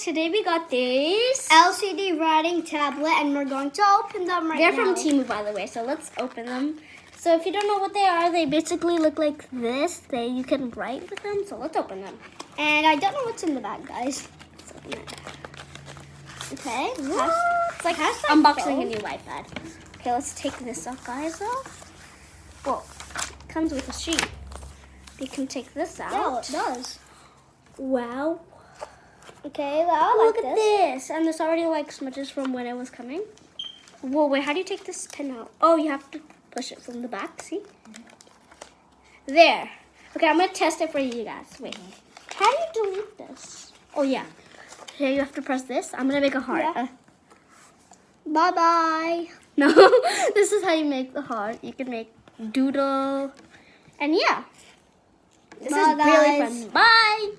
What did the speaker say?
today we got this. LCD writing tablet, and we're going to open them right They're now. from Temu, by the way, so let's open them. So if you don't know what they are, they basically look like this. You can write with them, so let's open them. And I don't know what's in the bag, guys. Let's open it. Okay. It's like unboxing a new iPad. Okay, let's take this off, guys. Well, it comes with a sheet. You can take this out. Yeah, it does. Wow. Okay, well, Look at this. And there's already like smudges from when it was coming. Whoa, wait, how do you take this pen out? Oh, you have to push it from the back, see? There. Okay, I'm going to test it for you guys. Wait. How do you delete this? Oh, yeah. Here, you have to press this. I'm going to make a heart. Yeah. Bye-bye. No, this is how you make the heart. You can make doodle. And yeah. This Bye, is really guys. fun. Bye.